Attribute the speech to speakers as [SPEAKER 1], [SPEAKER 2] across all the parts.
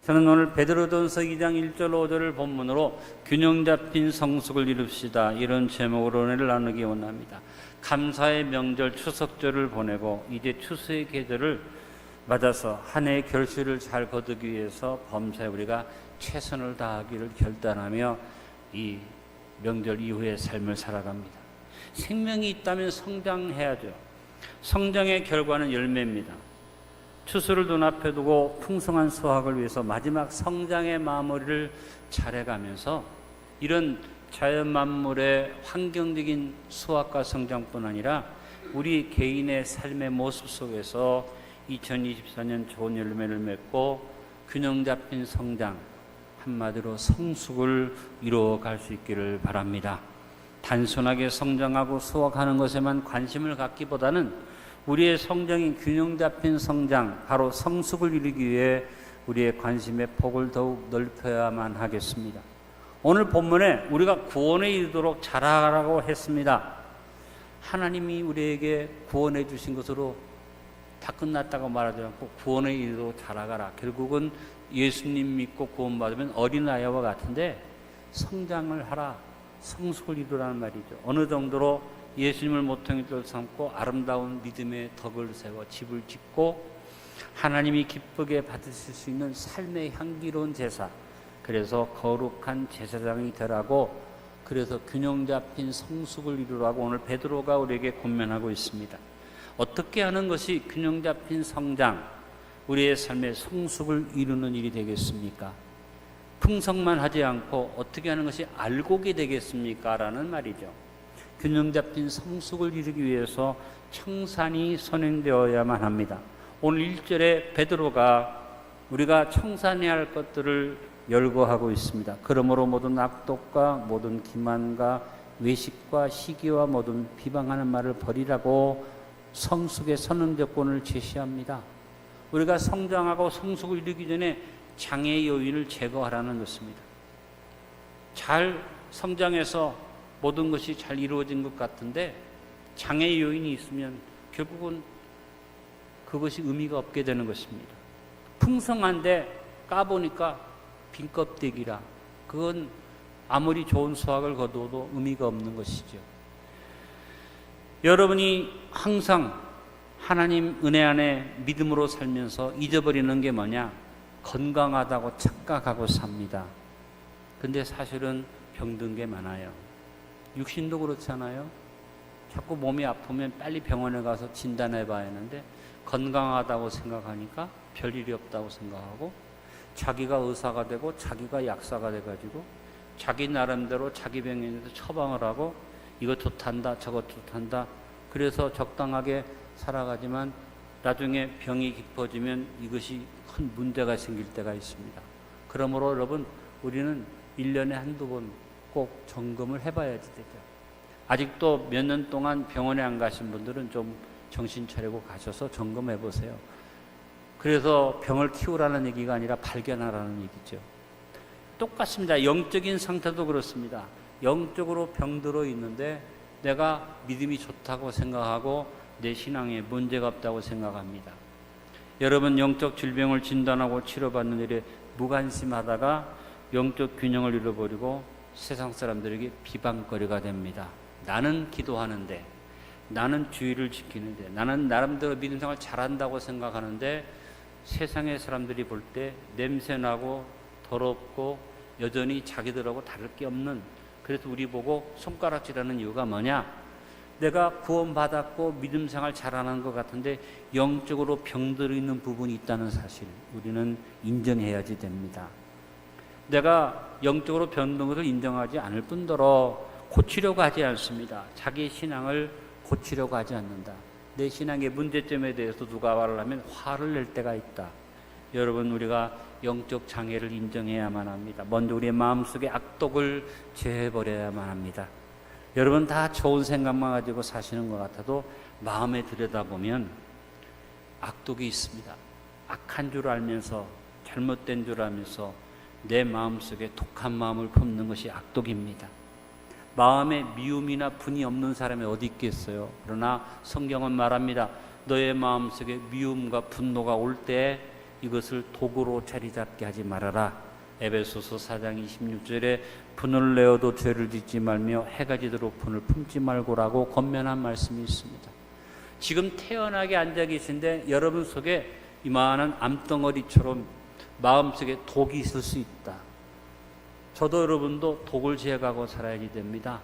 [SPEAKER 1] 저는 오늘 베드로전서 2장 1절 5절을 본문으로 균형 잡힌 성숙을 이룹시다, 이런 제목으로 은혜를 나누기 원합니다. 감사의 명절 추석절을 보내고 이제 추수의 계절을 맞아서 한 해의 결실을 잘 거두기 위해서 범사에 우리가 최선을 다하기를 결단하며 이 명절 이후의 삶을 살아갑니다. 생명이 있다면 성장해야죠. 성장의 결과는 열매입니다. 추수를 눈앞에 두고 풍성한 수확을 위해서 마지막 성장의 마무리를 잘해가면서 이런 자연 만물의 환경적인 수확과 성장뿐 아니라 우리 개인의 삶의 모습 속에서 2024년 좋은 열매를 맺고 균형 잡힌 성장, 한마디로 성숙을 이루어갈 수 있기를 바랍니다. 단순하게 성장하고 수확하는 것에만 관심을 갖기보다는 우리의 성장인 균형 잡힌 성장, 바로 성숙을 이루기 위해 우리의 관심의 폭을 더욱 넓혀야만 하겠습니다. 오늘 본문에 우리가 구원에 이르도록 자라라고 했습니다. 하나님이 우리에게 구원해 주신 것으로 다 끝났다고 말하지 않고 구원에 이르도록 자라가라. 결국은 예수님 믿고 구원받으면 어린아이와 같은데 성장을 하라, 성숙을 이루라는 말이죠. 어느 정도로 예수님을 모퉁이돌 삼고 아름다운 믿음의 덕을 세워 집을 짓고 하나님이 기쁘게 받으실 수 있는 삶의 향기로운 제사, 그래서 거룩한 제사장이 되라고, 그래서 균형 잡힌 성숙을 이루라고 오늘 베드로가 우리에게 권면하고 있습니다. 어떻게 하는 것이 균형 잡힌 성장, 우리의 삶의 성숙을 이루는 일이 되겠습니까? 풍성만 하지 않고 어떻게 하는 것이 알곡이 되겠습니까? 라는 말이죠. 균형 잡힌 성숙을 이루기 위해서 청산이 선행되어야만 합니다. 오늘 1절에 베드로가 우리가 청산해야 할 것들을 열거하고 있습니다. 그러므로 모든 악독과 모든 기만과 외식과 시기와 모든 비방하는 말을 버리라고 성숙의 선언조건을 제시합니다. 우리가 성장하고 성숙을 이루기 전에 장애 요인을 제거하라는 것입니다. 잘 성장해서 모든 것이 잘 이루어진 것 같은데 장애 요인이 있으면 결국은 그것이 의미가 없게 되는 것입니다. 풍성한데 까보니까 빈 껍데기라, 그건 아무리 좋은 수확을 거두어도 의미가 없는 것이죠. 여러분이 항상 하나님 은혜 안에 믿음으로 살면서 잊어버리는 게 뭐냐? 건강하다고 착각하고 삽니다. 근데 사실은 병든 게 많아요. 육신도 그렇잖아요. 자꾸 몸이 아프면 빨리 병원에 가서 진단해 봐야 하는데 건강하다고 생각하니까 별일이 없다고 생각하고 자기가 의사가 되고 자기가 약사가 돼가지고 자기 나름대로 자기 병에 대해서 처방을 하고 이거 좋단다 저거 좋단다, 그래서 적당하게 살아가지만 나중에 병이 깊어지면 이것이 큰 문제가 생길 때가 있습니다. 그러므로 여러분, 우리는 1년에 한두 번 꼭 점검을 해봐야지 되죠. 아직도 몇 년 동안 병원에 안 가신 분들은 좀 정신 차리고 가셔서 점검해 보세요. 그래서 병을 키우라는 얘기가 아니라 발견하라는 얘기죠. 똑같습니다. 영적인 상태도 그렇습니다. 영적으로 병들어 있는데 내가 믿음이 좋다고 생각하고 내 신앙에 문제가 없다고 생각합니다. 여러분, 영적 질병을 진단하고 치료받는 일에 무관심하다가 영적 균형을 잃어버리고 세상 사람들에게 비방거리가 됩니다. 나는 기도하는데, 나는 주의를 지키는데, 나는 나름대로 믿음 생활 잘한다고 생각하는데 세상의 사람들이 볼 때 냄새나고 더럽고 여전히 자기들하고 다를 게 없는, 그래서 우리 보고 손가락질하는 이유가 뭐냐? 내가 구원받았고 믿음 생활 잘하는 것 같은데 영적으로 병들어 있는 부분이 있다는 사실, 우리는 인정해야지 됩니다. 내가 영적으로 병든 것을 인정하지 않을 뿐더러 고치려고 하지 않습니다. 자기 신앙을 고치려고 하지 않는다. 내 신앙의 문제점에 대해서 누가 말을 하면 화를 낼 때가 있다. 여러분, 우리가 영적 장애를 인정해야만 합니다. 먼저 우리의 마음속에 악독을 제해버려야만 합니다. 여러분, 다 좋은 생각만 가지고 사시는 것 같아도 마음에 들여다보면 악독이 있습니다. 악한 줄 알면서, 잘못된 줄 알면서 내 마음속에 독한 마음을 품는 것이 악독입니다. 마음에 미움이나 분이 없는 사람이 어디 있겠어요? 그러나 성경은 말합니다. 너의 마음속에 미움과 분노가 올 때 이것을 도구로 자리 잡게 하지 말아라. 에베소서 4장 26절에 분을 내어도 죄를 짓지 말며 해가 지도록 분을 품지 말고라고 권면한 말씀이 있습니다. 지금 태연하게 앉아 계신데 여러분 속에 이만한 암덩어리처럼 마음속에 독이 있을 수 있다. 저도 여러분도 독을 제거하고 살아야지 됩니다.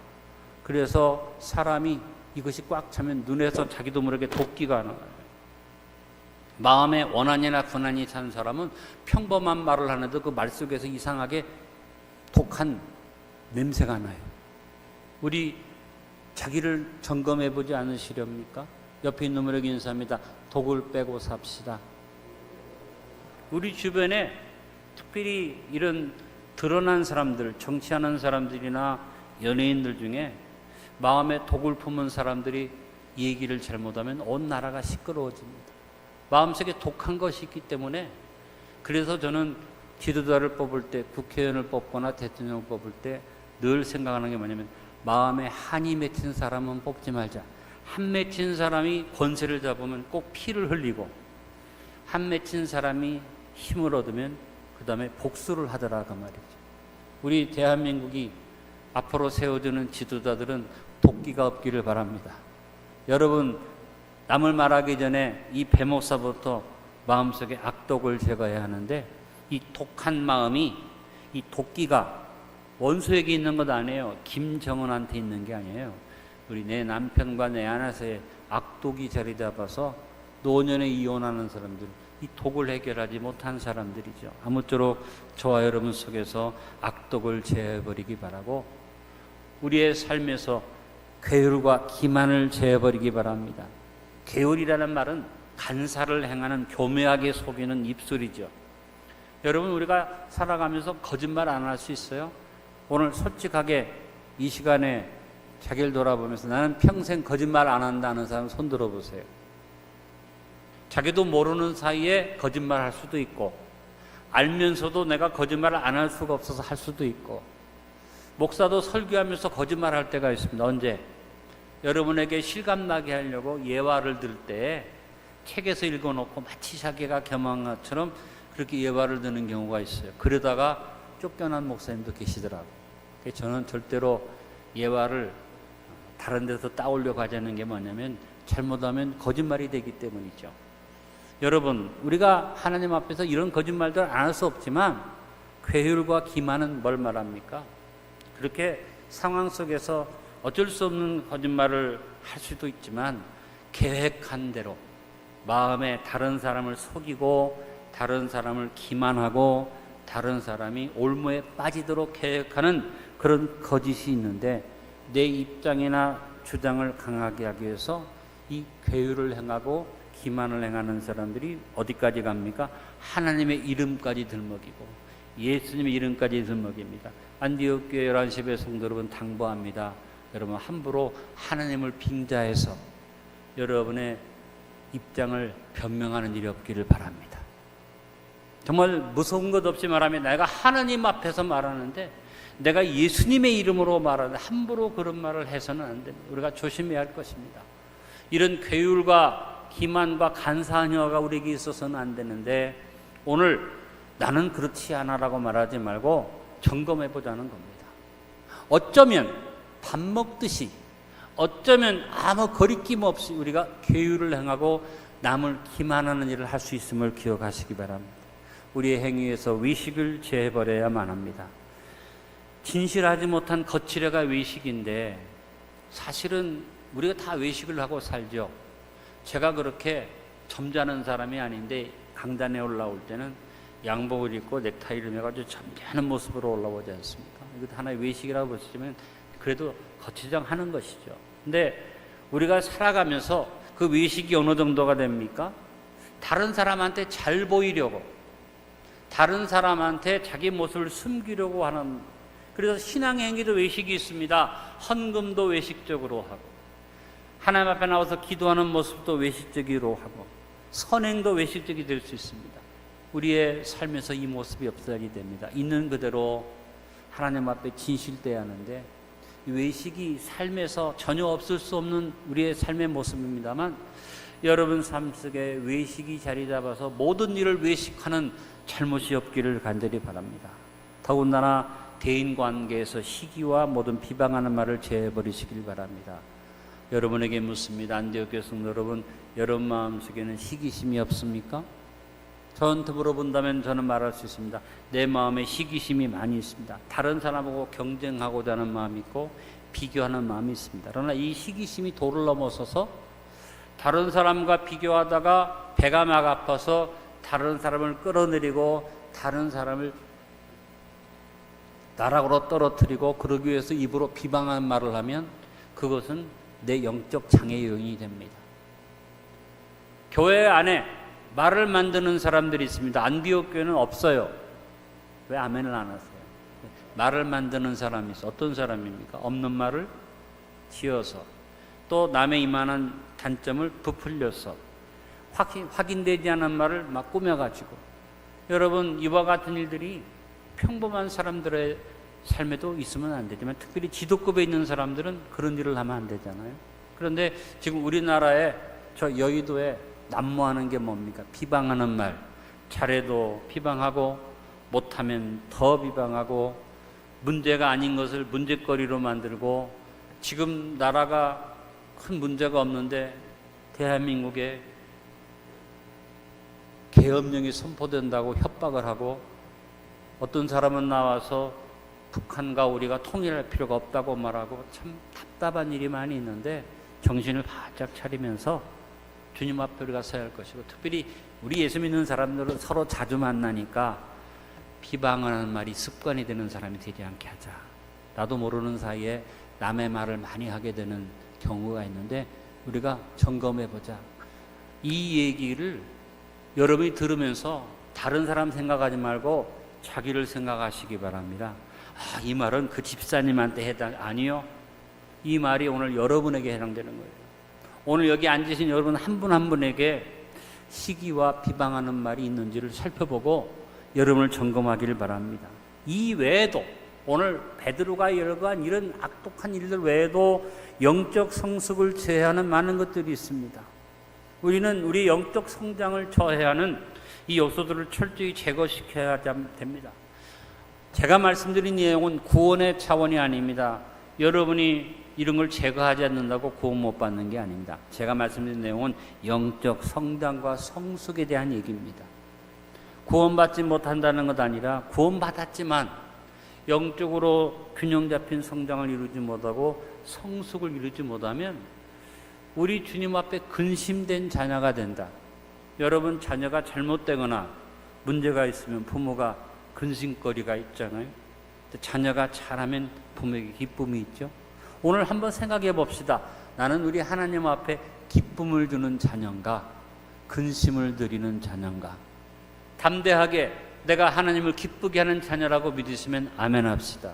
[SPEAKER 1] 그래서 사람이 이것이 꽉 차면 눈에서 자기도 모르게 독기가 나와요. 마음에 원한이나 분한이 찬 사람은 평범한 말을 하는데 그 말 속에서 이상하게 독한 냄새가 나요. 우리 자기를 점검해 보지 않으시렵니까? 옆에 있는 분에게 인사합니다. 독을 빼고 삽시다. 우리 주변에 특별히 이런 드러난 사람들, 정치하는 사람들이나 연예인들 중에 마음에 독을 품은 사람들이 얘기를 잘못하면 온 나라가 시끄러워집니다. 마음속에 독한 것이 있기 때문에 그래서 저는 지도자를 뽑을 때, 국회의원을 뽑거나 대통령을 뽑을 때 늘 생각하는 게 뭐냐면 마음에 한이 맺힌 사람은 뽑지 말자. 한 맺힌 사람이 권세를 잡으면 꼭 피를 흘리고 한 맺힌 사람이 힘을 얻으면 그 다음에 복수를 하더라 그 말이죠. 우리 대한민국이 앞으로 세워지는 지도자들은 독기가 없기를 바랍니다. 여러분 남을 말하기 전에 이 배목사부터 마음속에 악독을 제거해야 하는데 이 독한 마음이 이 독기가 원수에게 있는 것 아니에요. 김정은한테 있는 게 아니에요. 우리 내 남편과 내 아내사이에 악독이 자리 잡아서 노년에 이혼하는 사람들, 이 독을 해결하지 못한 사람들이죠. 아무쪼록 저와 여러분 속에서 악독을 제어해버리기 바라고 우리의 삶에서 괴율과 기만을 제어해버리기 바랍니다. 괴율이라는 말은 간사를 행하는 교묘하게 속이는 입술이죠. 여러분 우리가 살아가면서 거짓말 안 할 수 있어요? 오늘 솔직하게 이 시간에 자기를 돌아보면서 나는 평생 거짓말 안 한다는 사람 손 들어보세요. 자기도 모르는 사이에 거짓말 할 수도 있고 알면서도 내가 거짓말을 안 할 수가 없어서 할 수도 있고 목사도 설교하면서 거짓말 할 때가 있습니다. 언제? 여러분에게 실감나게 하려고 예화를 들 때 책에서 읽어놓고 마치 자기가 겸한 것처럼 그렇게 예화를 드는 경우가 있어요. 그러다가 쫓겨난 목사님도 계시더라고요. 저는 절대로 예화를 다른 데서 따오려고 하지 않는 게 뭐냐면 잘못하면 거짓말이 되기 때문이죠. 여러분 우리가 하나님 앞에서 이런 거짓말들 안 할 수 없지만 괴율과 기만은 뭘 말합니까? 그렇게 상황 속에서 어쩔 수 없는 거짓말을 할 수도 있지만 계획한 대로 마음에 다른 사람을 속이고 다른 사람을 기만하고 다른 사람이 올무에 빠지도록 계획하는 그런 거짓이 있는데 내 입장이나 주장을 강하게 하기 위해서 이 괴율을 행하고 기만을 행하는 사람들이 어디까지 갑니까? 하나님의 이름까지 들먹이고 예수님의 이름까지 들먹입니다. 안디옥 교회 11시 성도 여러분 당부합니다. 여러분 함부로 하나님을 빙자해서 여러분의 입장을 변명하는 일이 없기를 바랍니다. 정말 무서운 것 없이 말하면 내가 하나님 앞에서 말하는데 내가 예수님의 이름으로 말하는데 함부로 그런 말을 해서는 안 됩니다. 우리가 조심해야 할 것입니다. 이런 괴율과 기만과 간사한 혀가 우리에게 있어서는 안 되는데 오늘 나는 그렇지 않아라고 말하지 말고 점검해 보자는 겁니다. 어쩌면 밥 먹듯이 어쩌면 아무 거리낌 없이 우리가 괴율을 행하고 남을 기만하는 일을 할 수 있음을 기억하시기 바랍니다. 우리의 행위에서 외식을 제해버려야만 합니다. 진실하지 못한 거칠애가 외식인데 사실은 우리가 다 외식을 하고 살죠. 제가 그렇게 점잖은 사람이 아닌데 강단에 올라올 때는 양복을 입고 넥타이를 매가지고 점잖은 모습으로 올라오지 않습니까? 이것도 하나의 외식이라고 보시면 그래도 거치장하는 것이죠. 근데 우리가 살아가면서 그 외식이 어느 정도가 됩니까? 다른 사람한테 잘 보이려고 다른 사람한테 자기 모습을 숨기려고 하는 그래서 신앙의 행위도 외식이 있습니다. 헌금도 외식적으로 하고 하나님 앞에 나와서 기도하는 모습도 외식적으로 하고 선행도 외식적이 될 수 있습니다. 우리의 삶에서 이 모습이 없어야지 됩니다. 있는 그대로 하나님 앞에 진실돼야 하는데 외식이 삶에서 전혀 없을 수 없는 우리의 삶의 모습입니다만 여러분 삶 속에 외식이 자리 잡아서 모든 일을 외식하는 잘못이 없기를 간절히 바랍니다. 더군다나 대인관계에서 시기와 모든 비방하는 말을 제해버리시길 바랍니다. 여러분에게 묻습니다. 안디옥교회 성도 여러분, 여러분 마음속에는 시기심이 없습니까? 저한테 물어본다면 저는 말할 수 있습니다. 내 마음에 시기심이 많이 있습니다. 다른 사람하고 경쟁하고자 하는 마음이 있고 비교하는 마음이 있습니다. 그러나 이 시기심이 도를 넘어서서 다른 사람과 비교하다가 배가 막 아파서 다른 사람을 끌어내리고 다른 사람을 나락으로 떨어뜨리고 그러기 위해서 입으로 비방하는 말을 하면 그것은 내 영적 장애의 요인이 됩니다. 교회 안에 말을 만드는 사람들이 있습니다. 안디옥 교회는 없어요. 왜 아멘을 안 하세요? 말을 만드는 사람이 있어. 어떤 사람입니까? 없는 말을 지어서 또 남의 이만한 단점을 부풀려서 확인되지 않은 말을 막 꾸며가지고, 여러분 이와 같은 일들이 평범한 사람들의 삶에도 있으면 안 되지만 특별히 지도급에 있는 사람들은 그런 일을 하면 안 되잖아요. 그런데 지금 우리나라에 저 여의도에 난무하는 게 뭡니까? 비방하는 말. 잘해도 비방하고 못하면 더 비방하고 문제가 아닌 것을 문제거리로 만들고, 지금 나라가 큰 문제가 없는데 대한민국에 계엄령이 선포된다고 협박을 하고, 어떤 사람은 나와서 북한과 우리가 통일할 필요가 없다고 말하고, 참 답답한 일이 많이 있는데 정신을 바짝 차리면서 주님 앞에 우리가 서야 할 것이고, 특별히 우리 예수 믿는 사람들은 서로 자주 만나니까 비방하는 말이 습관이 되는 사람이 되지 않게 하자. 나도 모르는 사이에 남의 말을 많이 하게 되는 경우가 있는데 우리가 점검해 보자. 이 얘기를 여러분이 들으면서 다른 사람 생각하지 말고 자기를 생각하시기 바랍니다. 이 말은 그 집사님한테 해당, 아니요. 이 말이 오늘 여러분에게 해당되는 거예요. 오늘 여기 앉으신 여러분 한 분 한 분에게 시기와 비방하는 말이 있는지를 살펴보고 여러분을 점검하기를 바랍니다. 이 외에도 오늘 베드로가 열거한 이런 악독한 일들 외에도 영적 성숙을 제해하는 많은 것들이 있습니다. 우리는 우리 영적 성장을 저해하는 이 요소들을 철저히 제거시켜야 됩니다. 제가 말씀드린 내용은 구원의 차원이 아닙니다. 여러분이 이런 걸 제거하지 않는다고 구원 못 받는 게 아닙니다. 제가 말씀드린 내용은 영적 성장과 성숙에 대한 얘기입니다. 구원받지 못한다는 것 아니라 구원받았지만 영적으로 균형 잡힌 성장을 이루지 못하고 성숙을 이루지 못하면 우리 주님 앞에 근심된 자녀가 된다. 여러분 자녀가 잘못되거나 문제가 있으면 부모가 근심거리가 있잖아요. 자녀가 잘하면 부모에게 기쁨이 있죠. 오늘 한번 생각해 봅시다. 나는 우리 하나님 앞에 기쁨을 주는 자녀인가, 근심을 드리는 자녀인가. 담대하게 내가 하나님을 기쁘게 하는 자녀라고 믿으시면 아멘 합시다.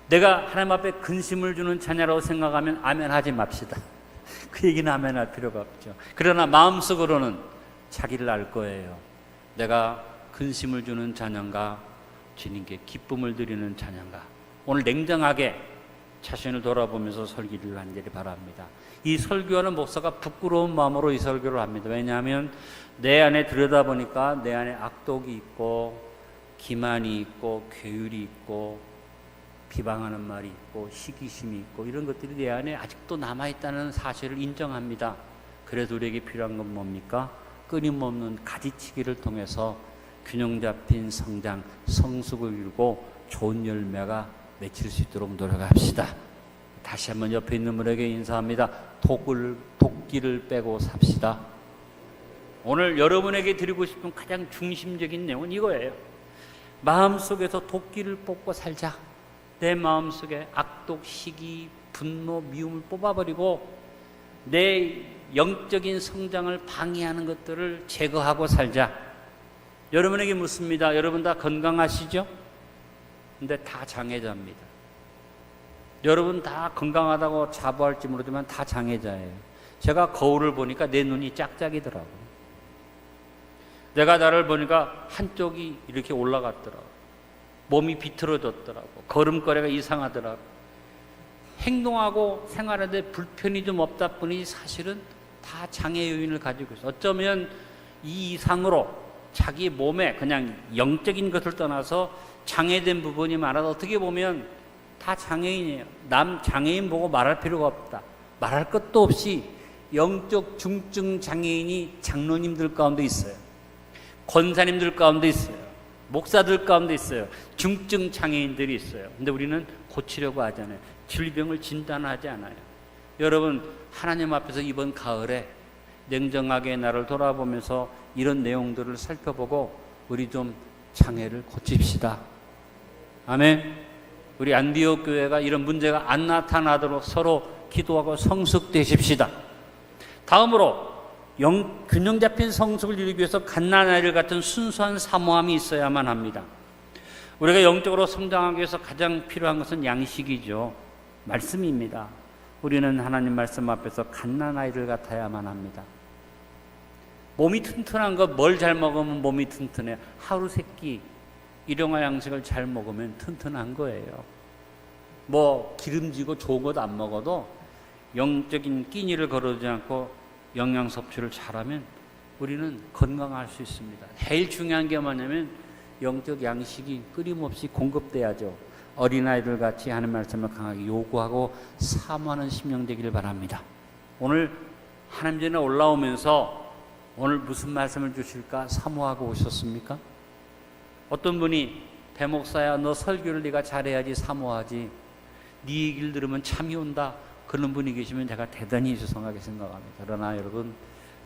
[SPEAKER 1] 내가 하나님 앞에 근심을 주는 자녀라고 생각하면 아멘 하지 맙시다. 그 얘기는 아멘 할 필요가 없죠. 그러나 마음속으로는 자기를 알 거예요. 내가 근심을 주는 자녀인가, 주님께 기쁨을 드리는 자녀인가. 오늘 냉정하게 자신을 돌아보면서 설교를 간절히 바랍니다. 이 설교하는 목사가 부끄러운 마음으로 이 설교를 합니다. 왜냐하면 내 안에 들여다보니까 내 안에 악독이 있고 기만이 있고 괴율이 있고 비방하는 말이 있고 시기심이 있고 이런 것들이 내 안에 아직도 남아있다는 사실을 인정합니다. 그래서 우리에게 필요한 건 뭡니까? 끊임없는 가지치기를 통해서 균형 잡힌 성장, 성숙을 이루고 좋은 열매가 맺힐 수 있도록 노력합시다. 다시 한번 옆에 있는 분에게 인사합니다. 도끼를 빼고 삽시다. 오늘 여러분에게 드리고 싶은 가장 중심적인 내용은 이거예요. 마음속에서 도끼를 뽑고 살자. 내 마음속에 악독, 시기, 분노, 미움을 뽑아버리고 내 영적인 성장을 방해하는 것들을 제거하고 살자. 여러분에게 묻습니다. 여러분 다 건강하시죠? 근데 다 장애자입니다. 여러분 다 건강하다고 자부할지 모르지만 다 장애자예요. 제가 거울을 보니까 내 눈이 짝짝이더라고요. 내가 나를 보니까 한쪽이 이렇게 올라갔더라고요. 몸이 비틀어졌더라고요. 걸음걸이가 이상하더라고요. 행동하고 생활하는데 불편이 좀 없다 뿐이 사실은 다 장애 요인을 가지고 있어요. 어쩌면 이 이상으로 자기 몸에 그냥 영적인 것을 떠나서 장애된 부분이 많아서 어떻게 보면 다 장애인이에요. 남 장애인 보고 말할 필요가 없다. 말할 것도 없이 영적 중증 장애인이 장로님들 가운데 있어요. 권사님들 가운데 있어요. 목사들 가운데 있어요. 중증 장애인들이 있어요. 근데 우리는 고치려고 하잖아요. 질병을 진단하지 않아요. 여러분, 하나님 앞에서 이번 가을에 냉정하게 나를 돌아보면서 이런 내용들을 살펴보고 우리 좀 장애를 고칩시다. 아멘. 우리 안디옥 교회가 이런 문제가 안 나타나도록 서로 기도하고 성숙되십시다. 다음으로 균형 잡힌 성숙을 이루기 위해서 갓난아이를 같은 순수한 사모함이 있어야만 합니다. 우리가 영적으로 성장하기 위해서 가장 필요한 것은 양식이죠. 말씀입니다. 우리는 하나님 말씀 앞에서 갓난아이를 같아야만 합니다. 몸이 튼튼한 것, 뭘 잘 먹으면 몸이 튼튼해요. 하루 세 끼 일용할 양식을 잘 먹으면 튼튼한 거예요. 뭐 기름지고 좋은 것 안 먹어도 영적인 끼니를 거르지 않고 영양 섭취를 잘하면 우리는 건강할 수 있습니다. 제일 중요한 게 뭐냐면 영적 양식이 끊임없이 공급돼야죠. 어린아이들 같이 하는 말씀을 강하게 요구하고 사모하는 심령 되기를 바랍니다. 오늘 하나님 전에 올라오면서 오늘 무슨 말씀을 주실까 사모하고 오셨습니까? 어떤 분이 배목사야 너 설교를 네가 잘해야지 사모하지 네 얘기를 들으면 참이 온다 그런 분이 계시면 제가 대단히 죄송하게 생각합니다. 그러나 여러분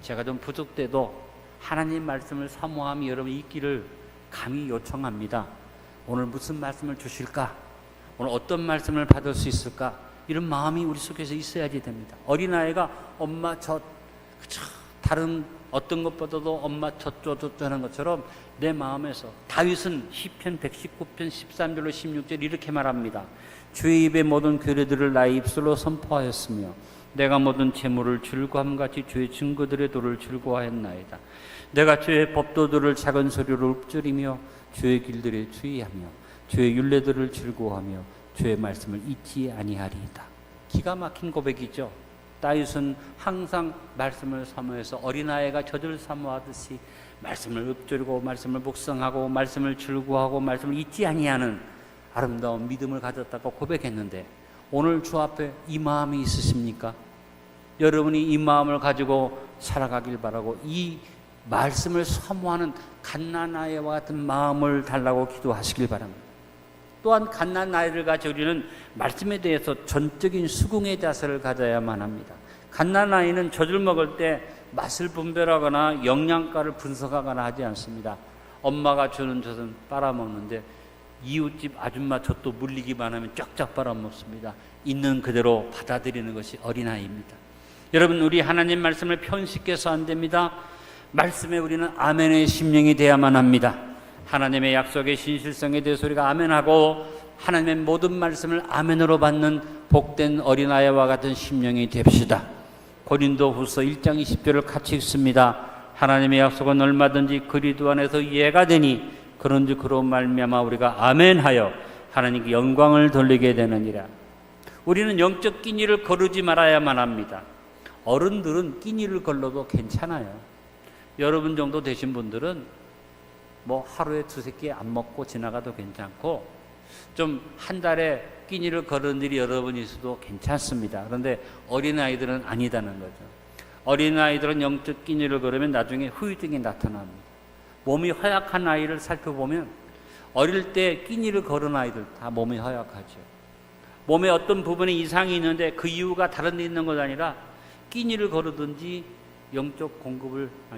[SPEAKER 1] 제가 좀 부족돼도 하나님 말씀을 사모함이 여러분 있기를 감히 요청합니다. 오늘 무슨 말씀을 주실까? 오늘 어떤 말씀을 받을 수 있을까? 이런 마음이 우리 속에서 있어야지 됩니다. 어린아이가 엄마 다른 어떤 것보다도 엄마 저쩌 하는 것처럼 내 마음에서 다윗은 시편 119편 13절로 16절 이렇게 말합니다. 주의 입의 모든 규례들을 나의 입술로 선포하였으며 내가 모든 재물을 즐거움같이 주의 증거들의 도를 즐거워하였나이다. 내가 주의 법도들을 작은 소리로 읊조리며 주의 길들에 주의하며 주의 율례들을 즐거워하며 주의 말씀을 잊지 아니하리이다. 기가 막힌 고백이죠. 다윗은 항상 말씀을 사모해서 어린아이가 젖을 사모하듯이 말씀을 읊조리고 말씀을 묵상하고 말씀을 즐거워하고 말씀을 잊지 아니하는 아름다운 믿음을 가졌다고 고백했는데 오늘 주 앞에 이 마음이 있으십니까? 여러분이 이 마음을 가지고 살아가길 바라고 이 말씀을 사모하는 갓난아이와 같은 마음을 달라고 기도하시길 바랍니다. 또한 갓난아이를 가져 우리는 말씀에 대해서 전적인 수긍의 자세를 가져야만 합니다. 갓난아이는 젖을 먹을 때 맛을 분별하거나 영양가를 분석하거나 하지 않습니다. 엄마가 주는 젖은 빨아먹는데 이웃집 아줌마 젖도 물리기만 하면 쫙쫙 빨아먹습니다. 있는 그대로 받아들이는 것이 어린아이입니다. 여러분 우리 하나님 말씀을 편식해서 안 됩니다. 말씀에 우리는 아멘의 심령이 되어야만 합니다. 하나님의 약속의 신실성에 대해서 우리가 아멘하고 하나님의 모든 말씀을 아멘으로 받는 복된 어린아이와 같은 심령이 됩시다. 고린도후서 1장 20절을 같이 읽습니다. 하나님의 약속은 얼마든지 그리스도 안에서 이해가 되니 그런즉 그로 말미암아 우리가 아멘하여 하나님께 영광을 돌리게 되느니라. 우리는 영적 끼니를 거르지 말아야만 합니다. 어른들은 끼니를 걸러도 괜찮아요. 여러분 정도 되신 분들은 뭐 하루에 두세 끼 안 먹고 지나가도 괜찮고 좀 한 달에 끼니를 거르는 일이 여러분 있어도 괜찮습니다. 그런데 어린아이들은 아니다는 거죠. 어린아이들은 영적 끼니를 걸으면 나중에 후유증이 나타납니다. 몸이 허약한 아이를 살펴보면 어릴 때 끼니를 거른 아이들 다 몸이 허약하죠. 몸에 어떤 부분에 이상이 있는데 그 이유가 다른 데 있는 것 아니라 끼니를 거르든지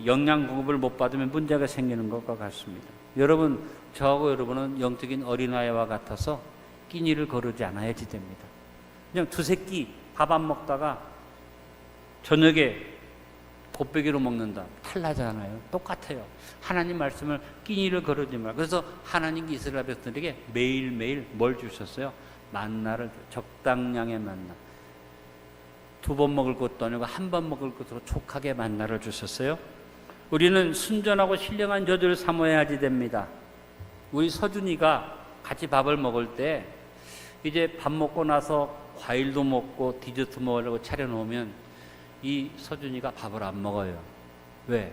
[SPEAKER 1] 영양 공급을 못 받으면 문제가 생기는 것과 같습니다. 여러분, 저하고 여러분은 영적인 어린아이와 같아서 끼니를 거르지 않아야지 됩니다. 그냥 두세 끼 밥 안 먹다가 저녁에 곱빼기로 먹는다. 탈나잖아요. 똑같아요. 하나님 말씀을 끼니를 거르지 말고. 그래서 하나님께 이스라엘 백성들에게 매일매일 뭘 주셨어요? 만나를, 적당량의 만나. 2번 먹을 것도 아니고 1번 먹을 것으로 족하게 만나를 주셨어요. 우리는 순전하고 신령한 젖을 사모해야지 됩니다. 우리 서준이가 같이 밥을 먹을 때 이제 밥 먹고 나서 과일도 먹고 디저트 먹으려고 차려놓으면 이 서준이가 밥을 안 먹어요. 왜?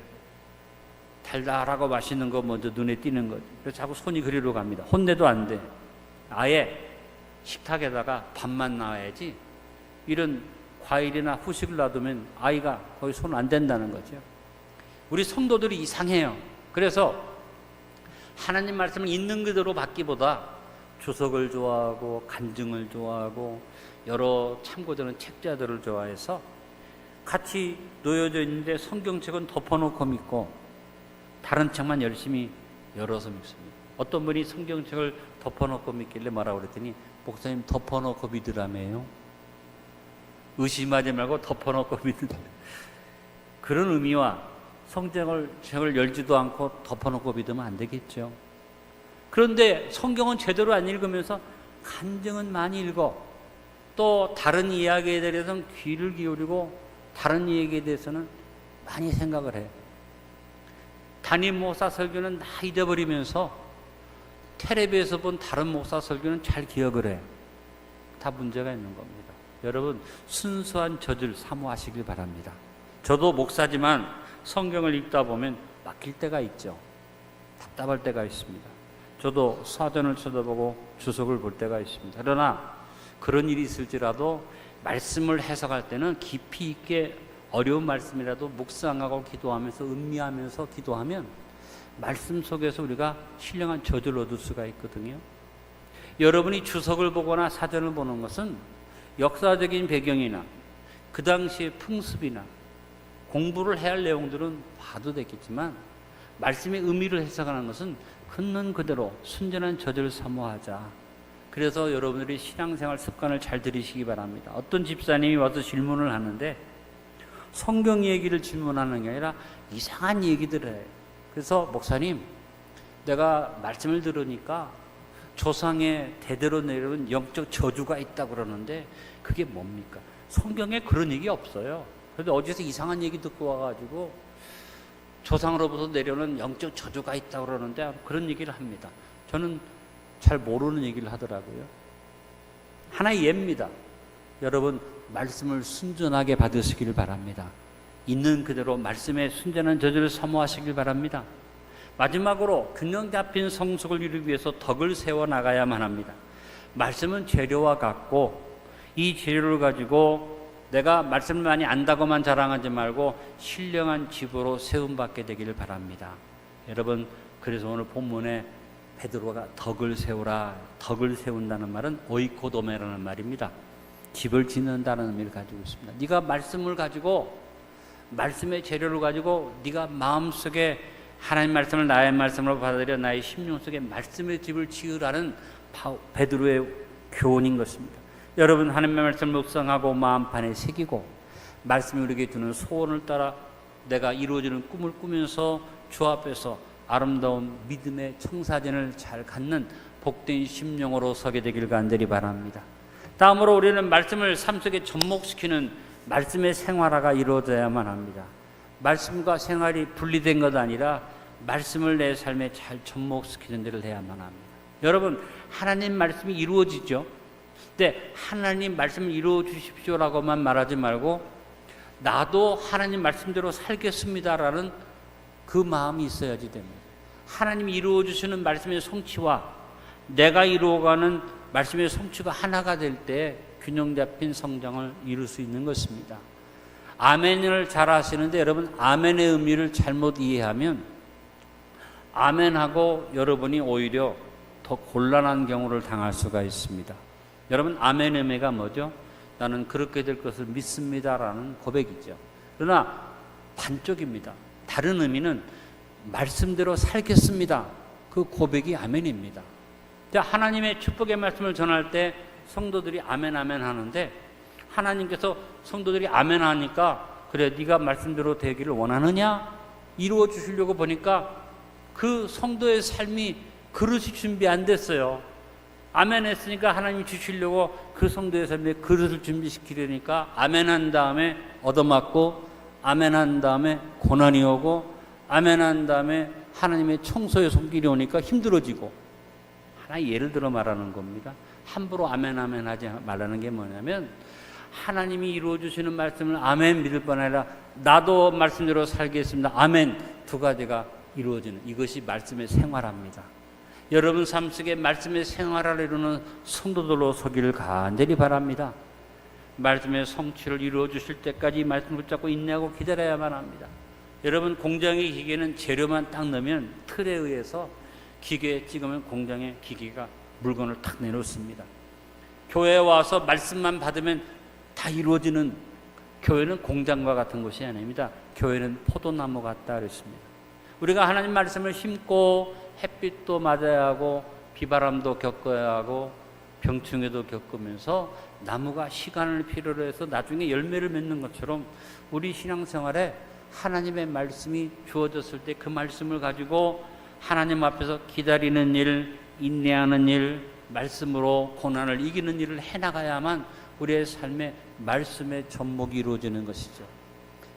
[SPEAKER 1] 달달하고 맛있는 거 먼저 눈에 띄는 거지. 그래서 자꾸 손이 그리로 갑니다. 혼내도 안 돼. 아예 식탁에다가 밥만 나와야지 이런 과일이나 후식을 놔두면 아이가 거의 손 안 댄다는 거죠. 우리 성도들이 이상해요. 그래서 하나님 말씀을 있는 그대로 받기보다 주석을 좋아하고 간증을 좋아하고 여러 참고되는 책자들을 좋아해서 같이 놓여져 있는데 성경책은 덮어놓고 믿고 다른 책만 열심히 열어서 믿습니다. 어떤 분이 성경책을 덮어놓고 믿길래 뭐라고 그랬더니 목사님 덮어놓고 믿으라며요. 의심하지 말고 덮어놓고 믿으라. 그런 의미와 성경을 열지도 않고 덮어놓고 믿으면 안 되겠죠. 그런데 성경은 제대로 안 읽으면서 간증은 많이 읽어. 또 다른 이야기에 대해서는 귀를 기울이고 다른 얘기에 대해서는 많이 생각을 해. 담임 목사 설교는 다 잊어버리면서 텔레비에서 본 다른 목사 설교는 잘 기억을 해. 다 문제가 있는 겁니다. 여러분, 순수한 저질 사모하시길 바랍니다. 저도 목사지만 성경을 읽다 보면 막힐 때가 있죠. 답답할 때가 있습니다. 저도 사전을 쳐다보고 주석을 볼 때가 있습니다. 그러나 그런 일이 있을지라도 말씀을 해석할 때는 깊이 있게 어려운 말씀이라도 묵상하고 기도하면서 음미하면서 기도하면 말씀 속에서 우리가 신령한 저주를 얻을 수가 있거든요. 여러분이 주석을 보거나 사전을 보는 것은 역사적인 배경이나 그 당시의 풍습이나 공부를 해야 할 내용들은 봐도 되겠지만 말씀의 의미를 해석하는 것은 있는 그대로 순전한 저주를 사모하자. 그래서 여러분들이 신앙생활 습관을 잘 들이시기 바랍니다. 어떤 집사님이 와서 질문을 하는데 성경 얘기를 질문하는 게 아니라 이상한 얘기들을 해요. 그래서 목사님, 내가 말씀을 들으니까 조상의 대대로 내려온 영적 저주가 있다고 그러는데 그게 뭡니까? 성경에 그런 얘기 없어요. 그런데 어디서 이상한 얘기 듣고 와가지고 조상으로부터 내려오는 영적 저주가 있다고 그러는데 그런 얘기를 합니다. 저는 잘 모르는 얘기를 하더라고요. 하나의 예입니다. 여러분, 말씀을 순전하게 받으시길 바랍니다. 있는 그대로 말씀의 순전한 저주를 사모하시길 바랍니다. 마지막으로 균형 잡힌 성숙을 이루기 위해서 덕을 세워나가야만 합니다. 말씀은 재료와 같고 이 재료를 가지고 내가 말씀을 많이 안다고만 자랑하지 말고 신령한 집으로 세움받게 되기를 바랍니다. 여러분, 그래서 오늘 본문에 베드로가 덕을 세우라, 덕을 세운다는 말은 오이코도메라는 말입니다. 집을 짓는다는 의미를 가지고 있습니다. 네가 말씀을 가지고 말씀의 재료를 가지고 네가 마음속에 하나님 말씀을 나의 말씀으로 받아들여 나의 심령 속에 말씀의 집을 지으라는 베드로의 교훈인 것입니다. 여러분, 하나님의 말씀을 묵상하고 마음판에 새기고 말씀이 우리에게 주는 소원을 따라 내가 이루어지는 꿈을 꾸면서 주 앞에서 아름다운 믿음의 청사진을 잘 갖는 복된 심령으로 서게 되길 간절히 바랍니다. 다음으로 우리는 말씀을 삶 속에 접목시키는 말씀의 생활화가 이루어져야만 합니다. 말씀과 생활이 분리된 것 아니라 말씀을 내 삶에 잘 접목시키는 일을 해야만 합니다. 여러분, 하나님 말씀이 이루어지죠. 근데 하나님 말씀을 이루어 주십시오라고만 말하지 말고 나도 하나님 말씀대로 살겠습니다라는 그 마음이 있어야지 됩니다. 하나님이 이루어 주시는 말씀의 성취와 내가 이루어가는 말씀의 성취가 하나가 될 때 균형 잡힌 성장을 이룰 수 있는 것입니다. 아멘을 잘 하시는데 여러분, 아멘의 의미를 잘못 이해하면 아멘하고 여러분이 오히려 더 곤란한 경우를 당할 수가 있습니다. 여러분, 아멘의 의미가 뭐죠? 나는 그렇게 될 것을 믿습니다라는 고백이죠. 그러나 반쪽입니다. 다른 의미는 말씀대로 살겠습니다. 그 고백이 아멘입니다. 하나님의 축복의 말씀을 전할 때 성도들이 아멘 아멘 하는데 하나님께서 성도들이 아멘 하니까 그래 네가 말씀대로 되기를 원하느냐? 이루어 주시려고 보니까 그 성도의 삶이 그릇이 준비 안 됐어요. 아멘 했으니까 하나님 주시려고 그 성도의 삶에 그릇을 준비시키려니까 아멘 한 다음에 얻어맞고 아멘 한 다음에 고난이 오고 아멘 한 다음에 하나님의 청소의 손길이 오니까 힘들어지고. 하나 예를 들어 말하는 겁니다. 함부로 아멘 아멘 하지 말라는 게 뭐냐면 하나님이 이루어주시는 말씀을 아멘 믿을 뿐 아니라 나도 말씀대로 살겠습니다. 아멘. 두 가지가 이루어지는 이것이 말씀의 생활합니다. 여러분 삶 속에 말씀의 생활을 이루는 성도들로 서기를 간절히 바랍니다. 말씀의 성취를 이루어 주실 때까지 말씀을 붙잡고 인내하고 기다려야만 합니다. 여러분 공장의 기계는 재료만 딱 넣으면 틀에 의해서 기계에 찍으면 공장의 기계가 물건을 탁 내놓습니다. 교회에 와서 말씀만 받으면 다 이루어지는 교회는 공장과 같은 것이 아닙니다. 교회는 포도나무 같다 그랬습니다. 우리가 하나님 말씀을 심고 햇빛도 맞아야 하고 비바람도 겪어야 하고 병충해도 겪으면서 나무가 시간을 필요로 해서 나중에 열매를 맺는 것처럼 우리 신앙생활에 하나님의 말씀이 주어졌을 때 그 말씀을 가지고 하나님 앞에서 기다리는 일, 인내하는 일, 말씀으로 고난을 이기는 일을 해나가야만 우리의 삶에 말씀의 접목이 이루어지는 것이죠.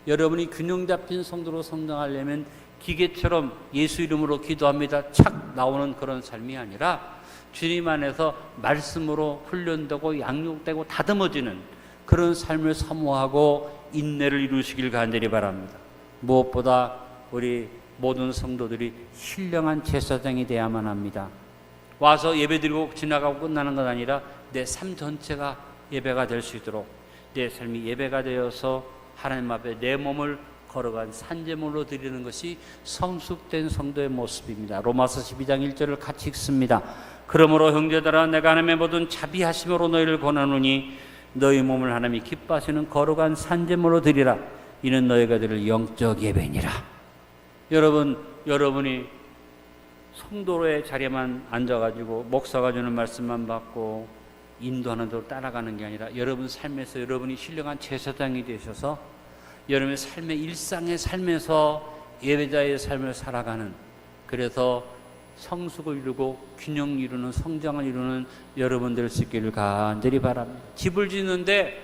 [SPEAKER 1] 여러분이 균형 잡힌 성도로 성장하려면 기계처럼 예수 이름으로 기도합니다 착 나오는 그런 삶이 아니라 주님 안에서 말씀으로 훈련되고 양육되고 다듬어지는 그런 삶을 사모하고 인내를 이루시길 간절히 바랍니다. 무엇보다 우리 모든 성도들이 신령한 제사장이 되어야만 합니다. 와서 예배드리고 지나가고 끝나는 것 아니라 내 삶 전체가 예배가 될 수 있도록 내 삶이 예배가 되어서 하나님 앞에 내 몸을 걸어간 산제물로 드리는 것이 성숙된 성도의 모습입니다. 로마서 12장 1절을 같이 읽습니다. 그러므로 형제들아 내가 하나님의 모든 자비하심으로 너희를 권하노니 너희 몸을 하나님이 기뻐하시는 거룩한 산제물로 드리라. 이는 너희가 드릴 영적 예배니라. 여러분이 성도의 자리에만 앉아가지고 목사가 주는 말씀만 받고 인도하는 대로 따라가는 게 아니라 여러분 삶에서 여러분이 신령한 제사장이 되셔서 여러분의 삶의 일상의 삶에서 예배자의 삶을 살아가는, 그래서 성숙을 이루고 균형 이루는 성장을 이루는 여러분 될 수 있기를 간절히 바랍니다. 집을 짓는데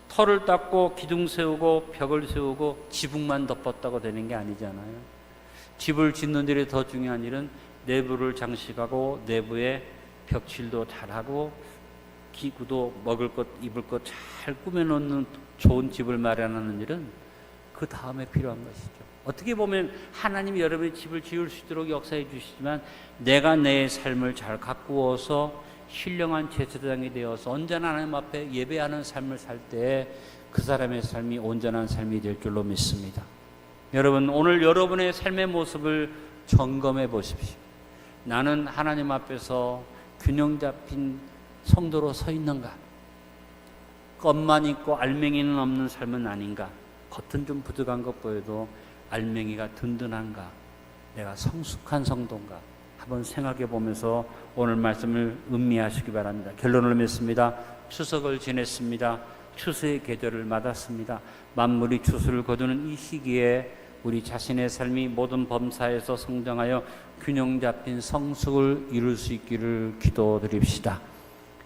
[SPEAKER 1] 터를 닦고 기둥 세우고 벽을 세우고 지붕만 덮었다고 되는 게 아니잖아요. 집을 짓는 일이 더 중요한 일은 내부를 장식하고 내부에 벽칠도 잘하고 기구도 먹을 것 입을 것 잘 꾸며놓는 좋은 집을 마련하는 일은 그 다음에 필요한 것이죠. 어떻게 보면 하나님이 여러분의 집을 지을 수 있도록 역사해 주시지만 내가 내 삶을 잘 가꾸어서 신령한 제사장이 되어서 언제나 하나님 앞에 예배하는 삶을 살 때 그 사람의 삶이 온전한 삶이 될 줄로 믿습니다. 여러분 오늘 여러분의 삶의 모습을 점검해 보십시오. 나는 하나님 앞에서 균형 잡힌 성도로 서 있는가? 껍만 있고 알맹이는 없는 삶은 아닌가? 겉은 좀 부족한 것 보여도 알맹이가 든든한가? 내가 성숙한 성도인가? 한번 생각해 보면서 오늘 말씀을 음미하시기 바랍니다. 결론을 맺습니다. 추석을 지냈습니다. 추수의 계절을 맞았습니다. 만물이 추수를 거두는 이 시기에 우리 자신의 삶이 모든 범사에서 성장하여 균형 잡힌 성숙을 이룰 수 있기를 기도드립시다.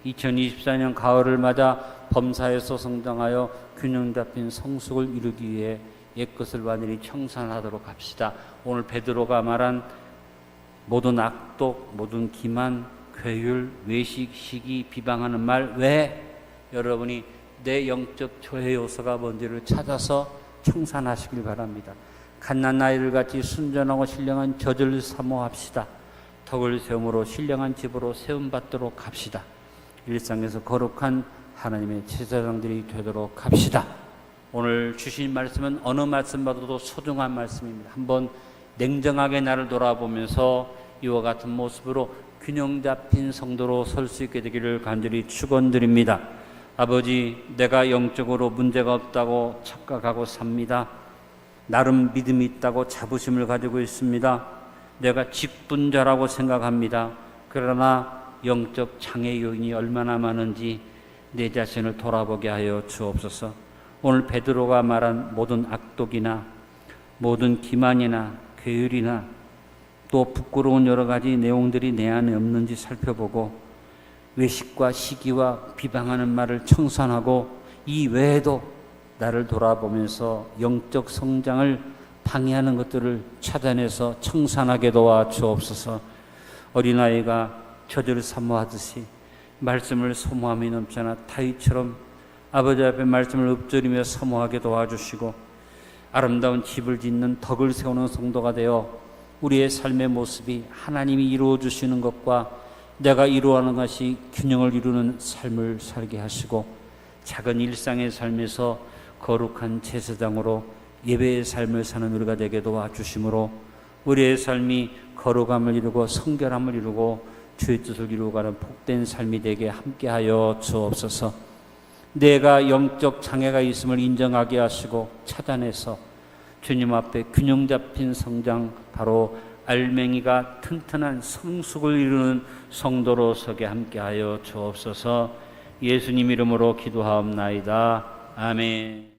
[SPEAKER 1] 2024년 가을을 맞아 범사에서 성장하여 균형 잡힌 성숙을 이루기 위해 옛것을 완전히 청산하도록 합시다. 오늘 베드로가 말한 모든 악독, 모든 기만, 괴율, 외식, 시기, 비방하는 말 외에 여러분이 내 영적 조회 요소가 뭔지를 찾아서 청산하시길 바랍니다. 갓난 아이들같이 순전하고 신령한 젖을 사모합시다. 덕을 세움으로 신령한 집으로 세움받도록 합시다. 일상에서 거룩한 하나님의 제사장들이 되도록 합시다. 오늘 주신 말씀은 어느 말씀 받아도 소중한 말씀입니다. 한번 냉정하게 나를 돌아보면서 이와 같은 모습으로 균형 잡힌 성도로 설 수 있게 되기를 간절히 축원드립니다. 아버지, 내가 영적으로 문제가 없다고 착각하고 삽니다. 나름 믿음이 있다고 자부심을 가지고 있습니다. 내가 직분자라고 생각합니다. 그러나 영적 장애 요인이 얼마나 많은지 내 자신을 돌아보게 하여 주옵소서. 오늘 베드로가 말한 모든 악독이나 모든 기만이나 괴율이나 또 부끄러운 여러 가지 내용들이 내 안에 없는지 살펴보고 외식과 시기와 비방하는 말을 청산하고 이 외에도 나를 돌아보면서 영적 성장을 방해하는 것들을 찾아내서 청산하게 도와 주옵소서. 어린아이가 젖을 사모하듯이 말씀을 소모함이 넘쳐나 다윗처럼 아버지 앞에 말씀을 읊조리며 사모하게 도와주시고 아름다운 집을 짓는 덕을 세우는 성도가 되어 우리의 삶의 모습이 하나님이 이루어 주시는 것과 내가 이루어하는 것이 균형을 이루는 삶을 살게 하시고 작은 일상의 삶에서 거룩한 제사장으로 예배의 삶을 사는 우리가 되게 도와주심으로 우리의 삶이 거룩함을 이루고 성결함을 이루고 주의 뜻을 이루어가는 복된 삶이 되게 함께하여 주옵소서. 내가 영적 장애가 있음을 인정하게 하시고 찾아내서 주님 앞에 균형 잡힌 성장, 바로 알맹이가 튼튼한 성숙을 이루는 성도로 서게 함께하여 주옵소서. 예수님 이름으로 기도하옵나이다. 아멘.